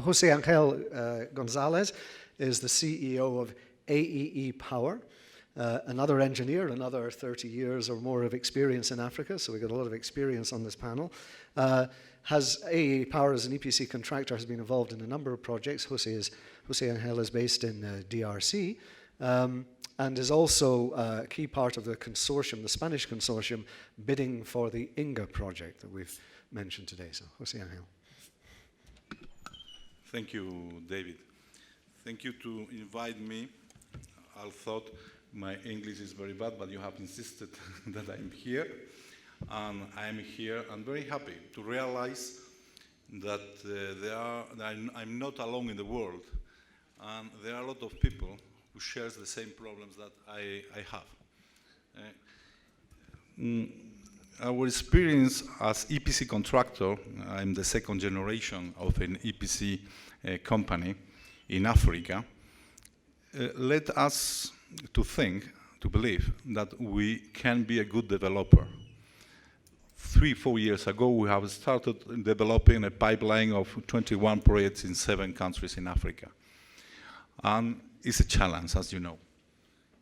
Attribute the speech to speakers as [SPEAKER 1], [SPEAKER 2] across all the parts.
[SPEAKER 1] Jose Angel Gonzalez is the CEO of AEE Power, another engineer, another 30 years or more of experience in Africa, so we've got a lot of experience on this panel. AEE Power as an EPC contractor has been involved in a number of projects. Jose Angel is based in DRC, and is also a key part of the consortium, the Spanish consortium, bidding for the INGA project that we've mentioned today. So, Jose Angel.
[SPEAKER 2] Thank you, David. Thank you to invite me. I thought my English is very bad, but you have insisted that I'm here. And I'm here. I'm very happy to realize that I'm not alone in the world. And there are a lot of people who share the same problems that I have. Our experience as EPC contractor, I'm the second generation of an EPC company in Africa, led us to believe that we can be a good developer. 3-4 years ago, we have started developing a pipeline of 21 projects in 7 countries in Africa. And it's a challenge, as you know.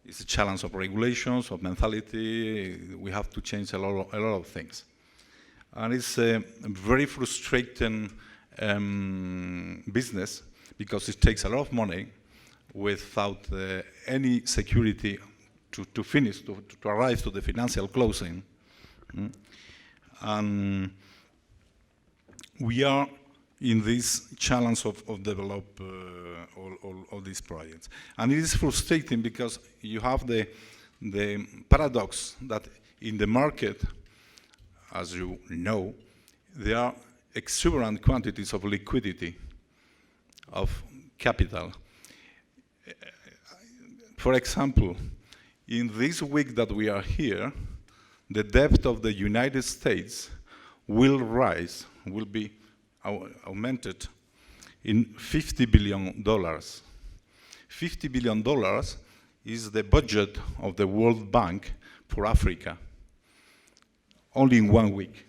[SPEAKER 2] It's a challenge of regulations, of mentality. We have to change a lot of things. And it's a very frustrating business because it takes a lot of money without any security to finish, to arrive to the financial closing. And we are in this challenge of develop all these projects. And it is frustrating because you have the paradox that in the market, as you know, there are exuberant quantities of liquidity, of capital. For example, in this week that we are here, the debt of the United States will rise, will be augmented in $50 billion. $50 billion is the budget of the World Bank for Africa, only in 1 week.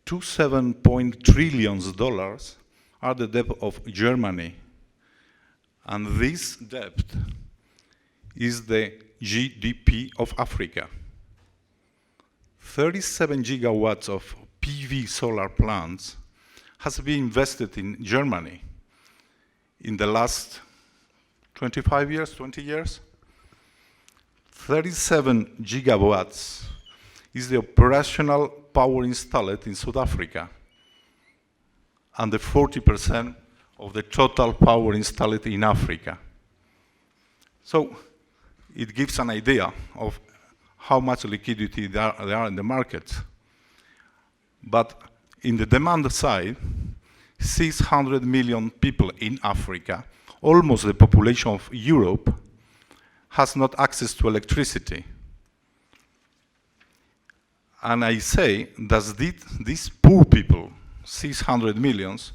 [SPEAKER 2] $27 trillion are the debt of Germany, and this debt is the GDP of Africa. 37 gigawatts of PV solar plants has been invested in Germany in the last 20 years. 37 gigawatts is the operational power installed in South Africa, and the 40% of the total power installed in Africa. So it gives an idea of how much liquidity there are in the market. But in the demand side, 600 million people in Africa, almost the population of Europe, has not access to electricity. And I say that these poor people, 600 millions,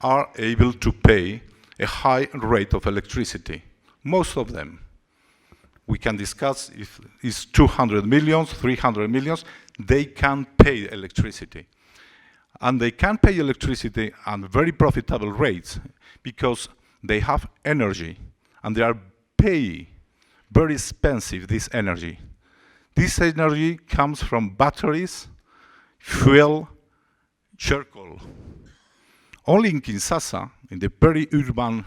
[SPEAKER 2] are able to pay a high rate of electricity. Most of them. We can discuss if it's 200 millions, 300 millions, they can pay electricity. And they can pay electricity at very profitable rates because they have energy and they are paying very expensive this energy. This energy comes from batteries, fuel, charcoal. Only in Kinshasa, in the peri-urban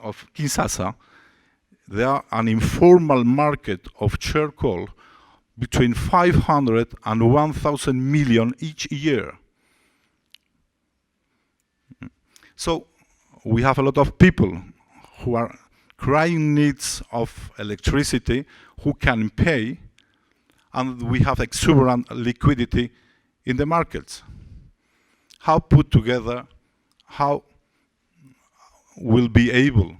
[SPEAKER 2] of Kinshasa, there are an informal market of charcoal between 500 and 1,000 million each year. So we have a lot of people who are crying needs of electricity who can pay, and we have exuberant liquidity in the markets. How put together, how we'll be able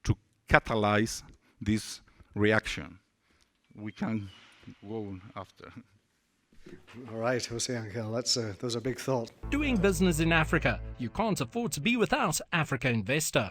[SPEAKER 2] to catalyze this reaction? We can go after.
[SPEAKER 1] All right, Jose Angel, those are big thoughts.
[SPEAKER 3] Doing business in Africa, you can't afford to be without Africa Investor.